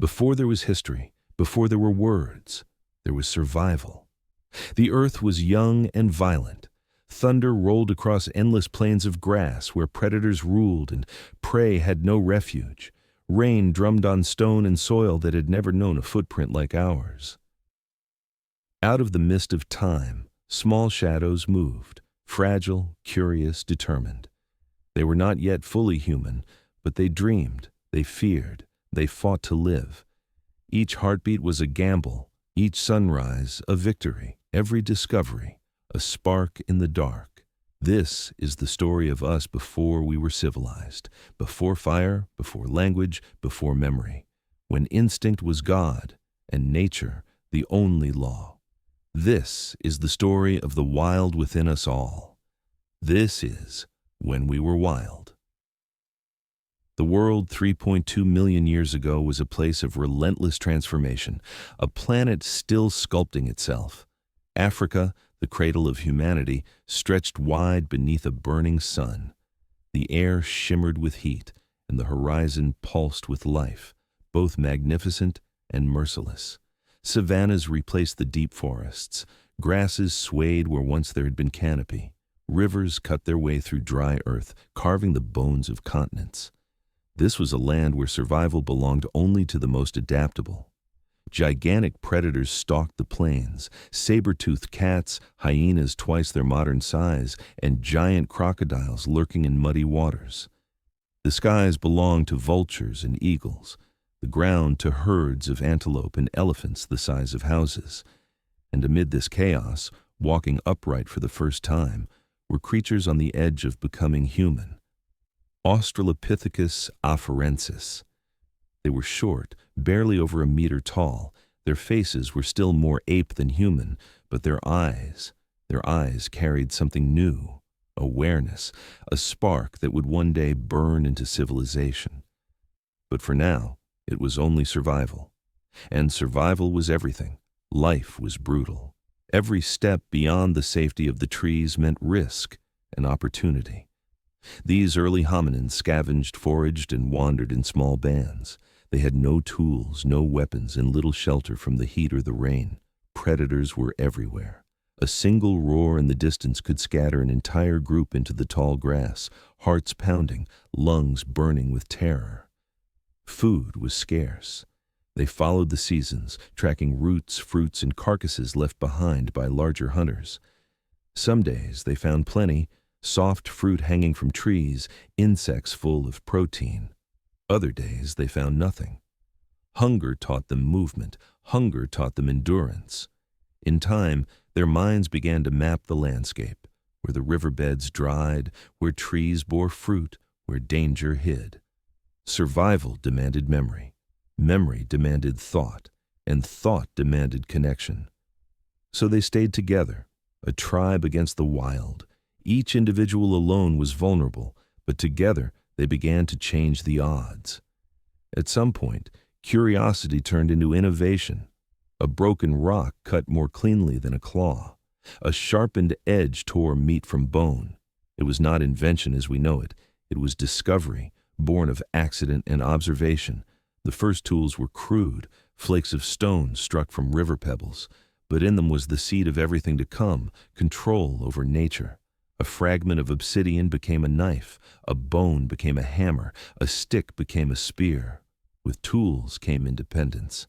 Before there was history, before there were words, there was survival. The earth was young and violent. Thunder rolled across endless plains of grass where predators ruled and prey had no refuge. Rain drummed on stone and soil that had never known a footprint like ours. Out of the mist of time, small shadows moved, fragile, curious, determined. They were not yet fully human, but they dreamed, they feared, they fought to live. Each heartbeat was a gamble, each sunrise a victory, every discovery a spark in the dark. This is the story of us before we were civilized, before fire, before language, before memory, when instinct was God and nature the only law. This is the story of the wild within us all. This is when we were wild. The world 3.2 million years ago was a place of relentless transformation, a planet still sculpting itself. Africa, the cradle of humanity, stretched wide beneath a burning sun. The air shimmered with heat, and the horizon pulsed with life, both magnificent and merciless. Savannas replaced the deep forests. Grasses swayed where once there had been canopy. Rivers cut their way through dry earth, carving the bones of continents. This was a land where survival belonged only to the most adaptable. Gigantic predators stalked the plains, saber-toothed cats, hyenas twice their modern size, and giant crocodiles lurking in muddy waters. The skies belonged to vultures and eagles, the ground to herds of antelope and elephants the size of houses. And amid this chaos, walking upright for the first time, were creatures on the edge of becoming human. Australopithecus afarensis. They were short, barely over a meter tall. Their faces were still more ape than human, but their eyes carried something new, awareness, a spark that would one day burn into civilization. But for now, it was only survival. And survival was everything. Life was brutal. Every step beyond the safety of the trees meant risk and opportunity. These early hominins scavenged, foraged, and wandered in small bands. They had no tools, no weapons, and little shelter from the heat or the rain. Predators were everywhere. A single roar in the distance could scatter an entire group into the tall grass, hearts pounding, lungs burning with terror. Food was scarce. They followed the seasons, tracking roots, fruits, and carcasses left behind by larger hunters. Some days they found plenty, soft fruit hanging from trees, insects full of protein. Other days they found nothing. Hunger taught them movement. Hunger taught them endurance. In time, their minds began to map the landscape, where the riverbeds dried, where trees bore fruit, where danger hid. Survival demanded memory. Memory demanded thought, and thought demanded connection. So they stayed together, a tribe against the wild. Each individual alone was vulnerable, but together they began to change the odds. At some point, curiosity turned into innovation. A broken rock cut more cleanly than a claw. A sharpened edge tore meat from bone. It was not invention as we know it. It was discovery, born of accident and observation. The first tools were crude, flakes of stone struck from river pebbles, but in them was the seed of everything to come, control over nature. A fragment of obsidian became a knife, a bone became a hammer, a stick became a spear. With tools came independence.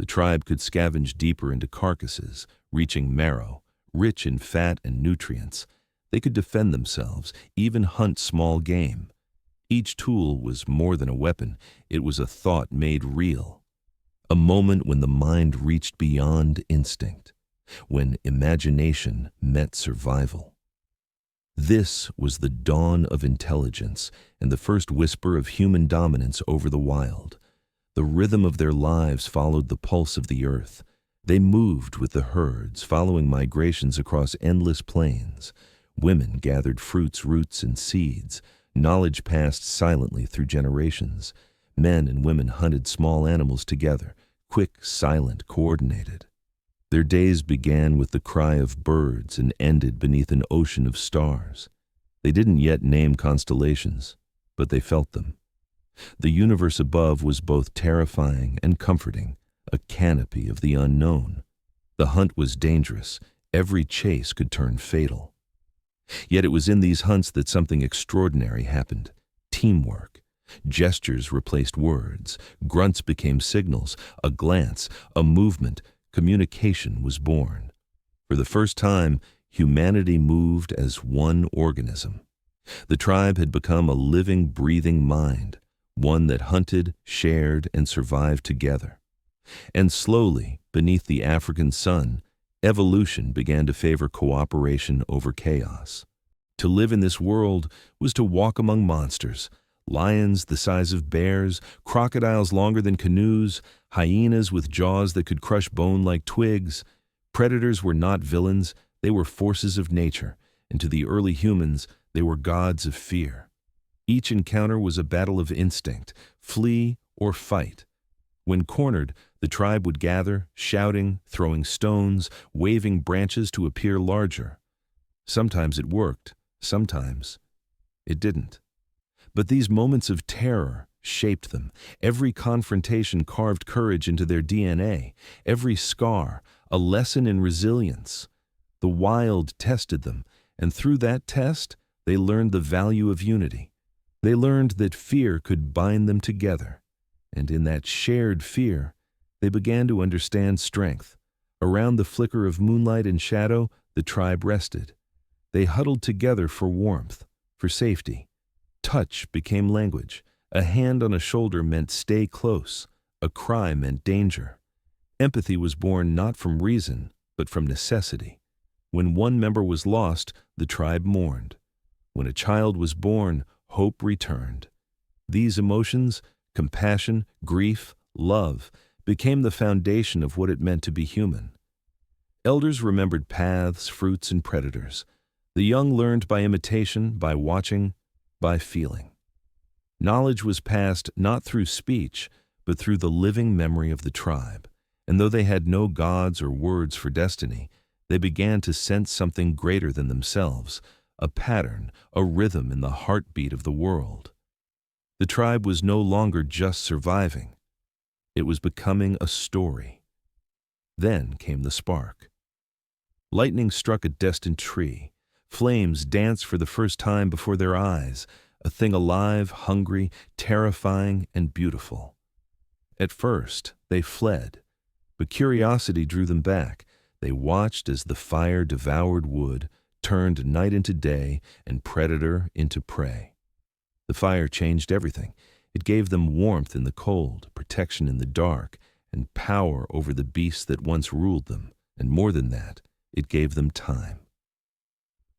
The tribe could scavenge deeper into carcasses, reaching marrow, rich in fat and nutrients. They could defend themselves, even hunt small game. Each tool was more than a weapon, it was a thought made real. A moment when the mind reached beyond instinct, when imagination met survival. This was the dawn of intelligence and the first whisper of human dominance over the wild. The rhythm of their lives followed the pulse of the earth. They moved with the herds, following migrations across endless plains. Women gathered fruits, roots, and seeds. Knowledge passed silently through generations. Men and women hunted small animals together, quick, silent, coordinated. Their days began with the cry of birds and ended beneath an ocean of stars. They didn't yet name constellations, but they felt them. The universe above was both terrifying and comforting, a canopy of the unknown. The hunt was dangerous. Every chase could turn fatal. Yet it was in these hunts that something extraordinary happened. Teamwork. Gestures replaced words. Grunts became signals. A glance, a movement, communication was born. For the first time, humanity moved as one organism. The tribe had become a living, breathing mind, one that hunted, shared, and survived together. And slowly, beneath the African sun, evolution began to favor cooperation over chaos. To live in this world was to walk among monsters, lions the size of bears, crocodiles longer than canoes, hyenas with jaws that could crush bone like twigs. Predators were not villains, they were forces of nature, and to the early humans, they were gods of fear. Each encounter was a battle of instinct, flee or fight. When cornered, the tribe would gather, shouting, throwing stones, waving branches to appear larger. Sometimes it worked, sometimes it didn't. But these moments of terror shaped them. Every confrontation carved courage into their DNA. Every scar, a lesson in resilience. The wild tested them, and through that test, they learned the value of unity. They learned that fear could bind them together. And in that shared fear, they began to understand strength. Around the flicker of moonlight and shadow, the tribe rested. They huddled together for warmth, for safety. Touch became language. A hand on a shoulder meant stay close. A cry meant danger. Empathy was born not from reason, but from necessity. When one member was lost, the tribe mourned. When a child was born, hope returned. These emotions, compassion, grief, love, became the foundation of what it meant to be human. Elders remembered paths, fruits, and predators. The young learned by imitation, by watching, by feeling. Knowledge was passed not through speech, but through the living memory of the tribe. And though they had no gods or words for destiny, they began to sense something greater than themselves, a pattern, a rhythm in the heartbeat of the world. The tribe was no longer just surviving. It was becoming a story. Then came the spark. Lightning struck a destined tree. Flames danced for the first time before their eyes, a thing alive, hungry, terrifying, and beautiful. At first, they fled, but curiosity drew them back. They watched as the fire devoured wood, turned night into day, and predator into prey. The fire changed everything. It gave them warmth in the cold, protection in the dark, and power over the beasts that once ruled them. And more than that, it gave them time.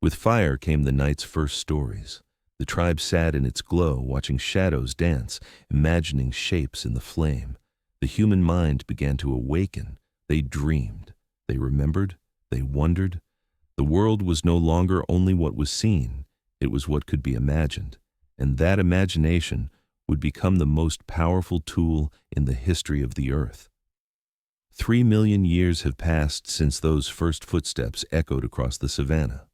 With fire came the night's first stories. The tribe sat in its glow, watching shadows dance, imagining shapes in the flame. The human mind began to awaken. They dreamed. They remembered. They wondered. The world was no longer only what was seen. It was what could be imagined. And that imagination would become the most powerful tool in the history of the earth. 3 million years have passed since those first footsteps echoed across the savannah.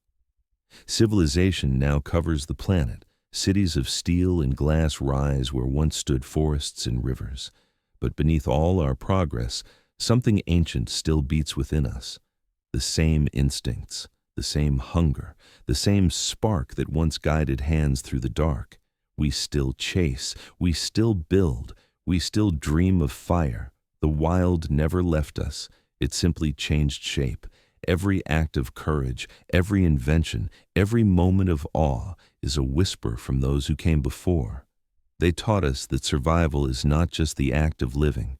Civilization now covers the planet. Cities of steel and glass rise where once stood forests and rivers. But beneath all our progress, something ancient still beats within us. The same instincts, the same hunger, the same spark that once guided hands through the dark. We still chase, we still build, we still dream of fire. The wild never left us. It simply changed shape. Every act of courage, every invention, every moment of awe is a whisper from those who came before. They taught us that survival is not just the act of living,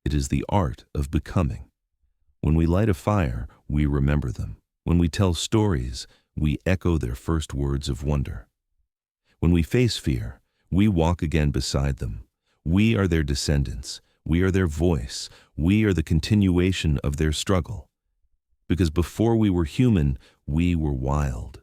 it is the art of becoming. When we light a fire, we remember them. When we tell stories, we echo their first words of wonder. When we face fear, we walk again beside them. We are their descendants. We are their voice. We are the continuation of their struggle. Because before we were human, we were wild.